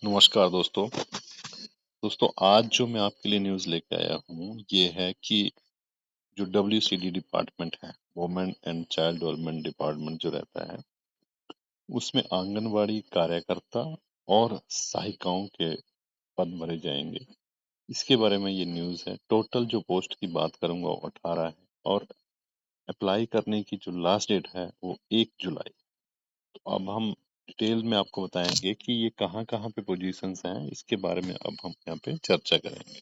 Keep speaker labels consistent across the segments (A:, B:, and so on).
A: नमस्कार दोस्तों आज जो मैं आपके लिए न्यूज़ लेके आया हूँ ये है कि जो WCD डिपार्टमेंट है, women and child development department जो रहता है, उसमें आंगनवाड़ी कार्यकर्ता और सहायिकाओं के पद भरे जाएंगे। इसके बारे में ये न्यूज़ है। टोटल जो पोस्ट की बात करूंगा वो 18 है और अप्लाई करने की जो लास्ट डेट है वो 1 जुलाई। तो अब हम डिटेल में आपको बताएंगे कि ये कहाँ-कहाँ पे पोजीशंस हैं, इसके बारे में अब हम यहाँ पे चर्चा करेंगे।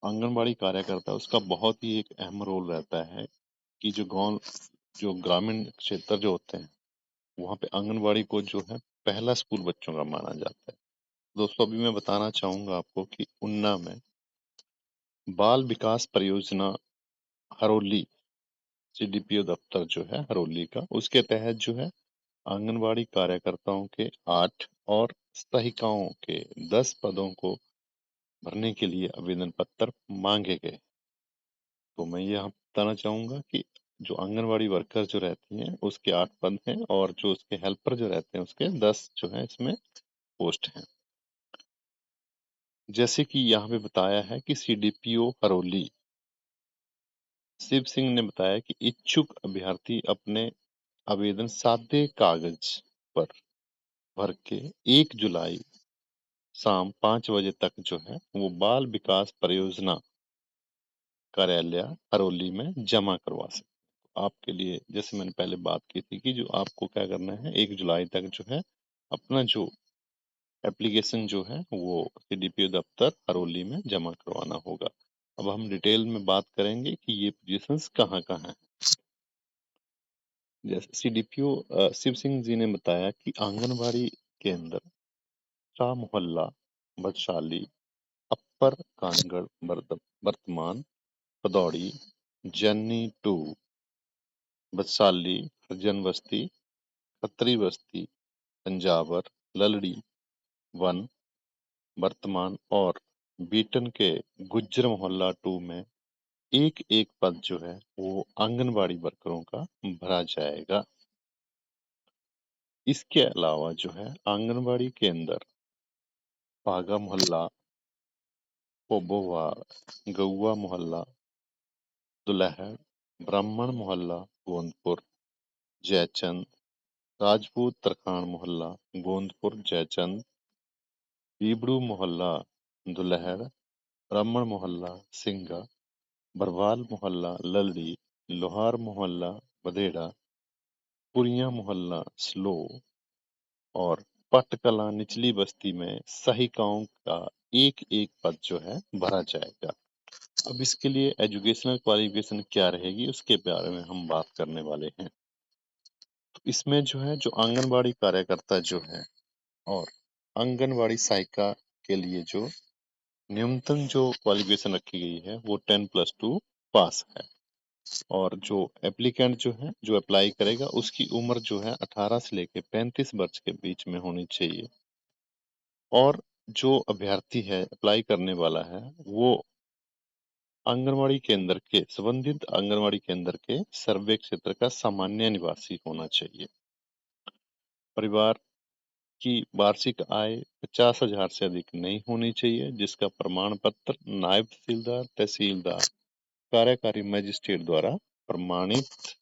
A: आंगनबाड़ी कार्यकर्ता उसका बहुत ही एक अहम रोल रहता है कि जो ग्रामीण क्षेत्र जो होते हैं वहाँ पे आंगनबाड़ी को जो है पहला स्कूल बच्चों का माना जाता है। दोस्तों अभी मैं बताना चाहूंगा आपको कि उन्ना में बाल विकास परियोजना हरोली CDPO दफ्तर जो है हरोली का, उसके तहत जो है आंगनबाड़ी कार्यकर्ताओं के 8 और सहायिकाओं के 10 पदों को भरने के लिए आवेदन पत्र मांगे गए। तो मैं ये यहाँ बताना चाहूंगा कि जो आंगनवाड़ी वर्कर जो रहती हैं उसके 8 पद हैं और जो उसके हेल्पर जो रहते हैं उसके 10 जो है इसमें पोस्ट हैं। जैसे कि यहाँ पे बताया है कि CDPO हरोली शिव सिंह ने बताया कि इच्छुक अभ्यर्थी अपने आवेदन सादे कागज पर भर के 1 जुलाई शाम 5 बजे तक जो है वो बाल विकास परियोजना कार्यालय हरोली में जमा करवा सकते। आपके लिए जैसे मैंने पहले बात की थी कि जो आपको क्या करना है 1 जुलाई तक जो है अपना जो एप्लीकेशन जो है वो CDPO दफ्तर हरोली में जमा करवाना होगा। अब हम डिटेल में बात करेंगे कि ये पोजीशंस कहाँ-कहाँ हैं। जैसे CDPO शिव सिंह जी ने बताया कि आंगनबाड़ी के अंदर शाह मोहल्ला, बदशाली, अप्पर कानगढ़, वर्तमान, भदौड़ी, जन्नी 2, बदसाली, हरिजन बस्ती, खत्री बस्ती, पंजावर, ललड़ी 1, वर्तमान और बीटन के गुज्जर मोहल्ला 2 में एक एक पद जो है वो आंगनबाड़ी वर्करों का भरा जाएगा। इसके अलावा जो है आंगनबाड़ी के अंदर पागा मोहल्ला, पोबोवा, गौवा मोहल्ला, दुलहर, ब्राह्मण मोहल्ला, गोंदपुर, जयचंद, राजपूत तरखान मोहल्ला, गोंदपुर, जयचंद, बीबड़ू मोहल्ला, दुलहर, ब्राह्मण मोहल्ला, सिंगा, बरवाल मोहल्ला, ललड़ी, लोहार मोहल्ला, बदेड़ा, पुरिया मोहल्ला, स्लो और पटकला निचली बस्ती में सहायिकाओं का एक एक पद जो है भरा जाएगा। अब इसके लिए एजुकेशनल क्वालिफिकेशन क्या रहेगी उसके बारे में हम बात करने वाले हैं। तो इसमें जो है जो आंगनबाड़ी कार्यकर्ता जो है और आंगनबाड़ी सहायिका के लिए जो न्यूनतम जो क्वालिफिकेशन रखी गई है वो 10+2 पास है और जो एप्लीकेंट जो है जो अप्लाई करेगा उसकी उम्र जो है 18 से लेके 35 वर्ष के बीच में होनी चाहिए और जो अभ्यर्थी है अप्लाई करने वाला है वो आंगनवाड़ी केंद्र के संबंधित आंगनवाड़ी केंद्र के सर्वे क्षेत्र का सामान्य निवासी होना चाहिए। परिवार की वार्षिक आय 50,000 से अधिक नहीं होनी चाहिए, जिसका प्रमाण पत्र नायब तहसीलदार, तहसीलदार, कार्यकारी मजिस्ट्रेट द्वारा प्रमाणित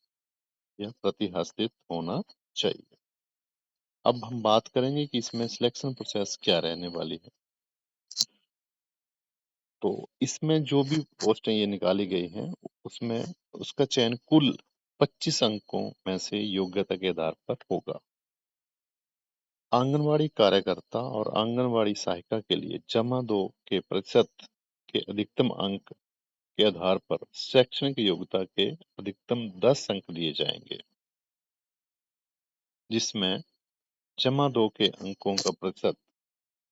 A: या प्रतिहस्तित होना चाहिए। अब हम बात करेंगे कि इसमें सिलेक्शन प्रोसेस क्या रहने वाली है। तो इसमें जो भी पोस्टें ये निकाली गई हैं उसमें उसका चयन कुल 25 अंकों में से योग्यता के आधार पर होगा। आंगनवाड़ी कार्यकर्ता और आंगनवाड़ी सहायिका के लिए जमा 2 के प्रतिशत के अधिकतम अंक के आधार पर शैक्षणिक योग्यता के अधिकतम 10 अंक दिए जाएंगे, जिसमें जमा 2 के अंकों का प्रतिशत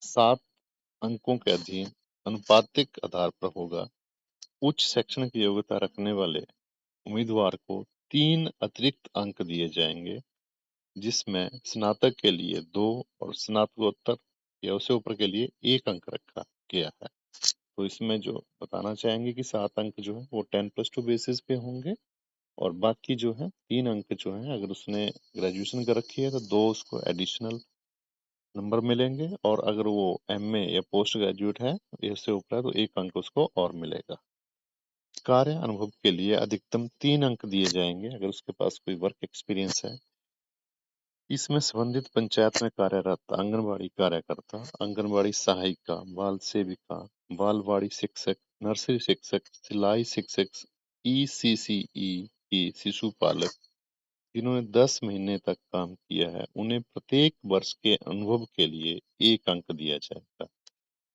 A: 7 अंकों के अधीन अनुपातिक आधार पर होगा। उच्च शैक्षणिक योग्यता रखने वाले उम्मीदवार को 3 अतिरिक्त अंक दिए जाएंगे, जिसमें स्नातक के लिए 2 और स्नातकोत्तर या उससे ऊपर के लिए 1 अंक रखा गया है। तो इसमें जो बताना चाहेंगे कि 7 अंक जो है वो 10+2 बेसिस पे होंगे और बाकी जो है 3 अंक जो है अगर उसने ग्रेजुएशन कर रखी है तो 2 उसको एडिशनल नंबर मिलेंगे, और अगर वो एमए या पोस्ट ग्रेजुएट है, इससे ऊपर है, तो 1 अंक उसको और मिलेगा। कार्य अनुभव के लिए अधिकतम 3 अंक दिए जाएंगे अगर उसके पास कोई वर्क एक्सपीरियंस है। इसमें संबंधित पंचायत में कार्यरत आंगनबाड़ी कार्यकर्ता, आंगनबाड़ी सहायिका, बाल सेविका, बालवाड़ी शिक्षक, नर्सरी शिक्षक, सिलाई शिक्षक, ईसीसीई की शिशु पालक जिन्होंने 10 महीने तक काम किया है, उन्हें प्रत्येक वर्ष के अनुभव के लिए 1 अंक दिया जाएगा,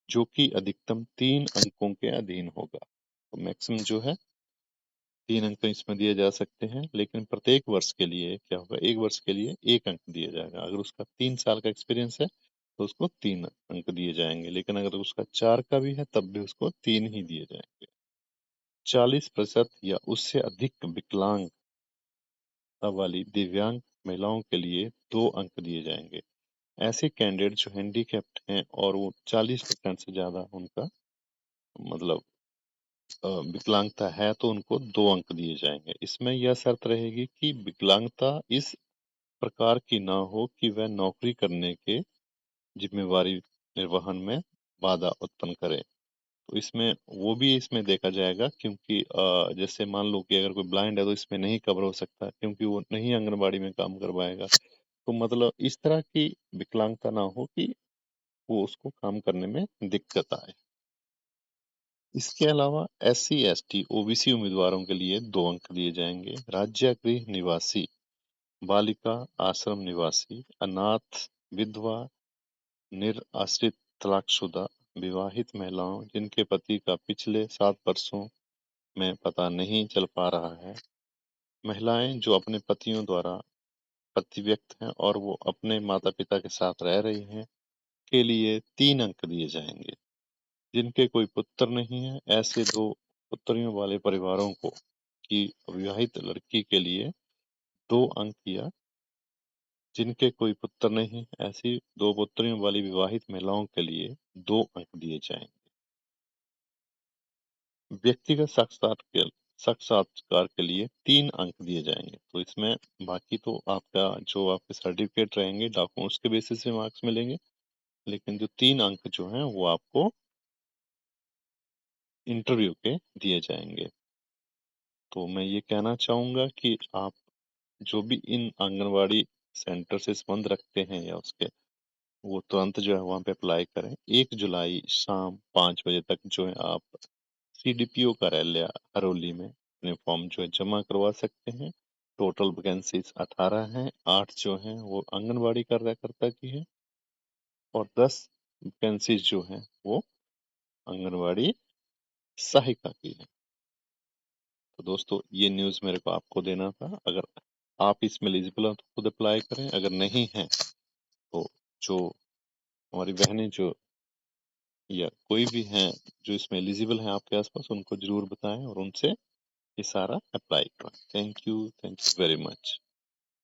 A: जो कि अधिकतम 3 अंकों के अधीन होगा। तो मैक्सिमम जो है 3 अंक तो इसमें दिए जा सकते हैं, लेकिन प्रत्येक वर्ष के लिए क्या होगा, 1 वर्ष के लिए 1 अंक दिया जाएगा। अगर उसका 3 साल का एक्सपीरियंस है तो उसको 3 अंक दिए जाएंगे, लेकिन अगर उसका 4 का भी है तब भी उसको 3 ही दिए जाएंगे। 40% या उससे अधिक विकलांगता वाली दिव्यांग महिलाओं के लिए 2 अंक दिए जाएंगे। ऐसे कैंडिडेट जो हैंडीकैप्ड हैं और वो 40% से ज्यादा उनका मतलब विकलांगता है, तो उनको 2 अंक दिए जाएंगे। इसमें यह शर्त रहेगी कि विकलांगता इस प्रकार की ना हो कि वह नौकरी करने के जिम्मेवारी निर्वहन में बाधा उत्पन्न करे। तो इसमें वो भी इसमें देखा जाएगा, क्योंकि जैसे मान लो कि अगर कोई ब्लाइंड है तो इसमें नहीं कवर हो सकता, क्योंकि वो नहीं आंगनबाड़ी में काम करवाएगा। तो मतलब इस तरह की विकलांगता ना हो कि वो उसको काम करने में दिक्कत आए। इसके अलावा SC ST OBC उम्मीदवारों के लिए 2 अंक दिए जाएंगे। राज्य गृह निवासी, बालिका आश्रम निवासी, अनाथ, विधवा, निराश्रित, तलाकशुदा, विवाहित महिलाओं जिनके पति का पिछले 7 वर्षों में पता नहीं चल पा रहा है, महिलाएं जो अपने पतियों द्वारा पतिव्यक्त हैं और वो अपने माता पिता के साथ रह रही हैं, के लिए 3 अंक दिए जाएंगे। जिनके कोई पुत्र नहीं है, ऐसे 2 पुत्रियों वाले परिवारों को की अविवाहित लड़की के लिए 2 अंक, या जिनके कोई पुत्र नहीं, ऐसी 2 पुत्रियों वाली विवाहित महिलाओं के लिए 2 अंक दिए जाएंगे। व्यक्तिगत साक्षात्कार के लिए 3 अंक दिए जाएंगे। तो इसमें बाकी तो आपका जो आपके सर्टिफिकेट रहेंगे, डॉक्यूमेंट्स के बेसिस पे मार्क्स मिलेंगे, लेकिन जो 3 अंक जो हैं वो आपको इंटरव्यू के दिए जाएंगे। तो मैं ये कहना चाहूंगा कि आप जो भी इन आंगनवाड़ी सेंटर से संबंध रखते हैं या उसके, वो तुरंत जो है वहाँ पे अप्लाई करें। 1 जुलाई शाम 5 बजे तक जो है आप CDPO कार्यालय हरोली में अपने फॉर्म जो है जमा करवा सकते हैं। टोटल वैकेंसीज 18 हैं, 8 जो हैं वो आंगनवाड़ी कार्यकर्ता की है, और 10 वैकेंसीज जो हैं वो आंगनवाड़ी सहायिका की है। तो दोस्तों ये न्यूज़ मेरे को आपको देना था। अगर आप इसमें एलिजिबल हो तो खुद अप्लाई करें, अगर नहीं है तो जो हमारी बहनें जो या कोई भी हैं जो इसमें एलिजिबल हैं आपके आसपास, उनको जरूर बताएं और उनसे ये सारा अप्लाई करवाएं। Thank you very much.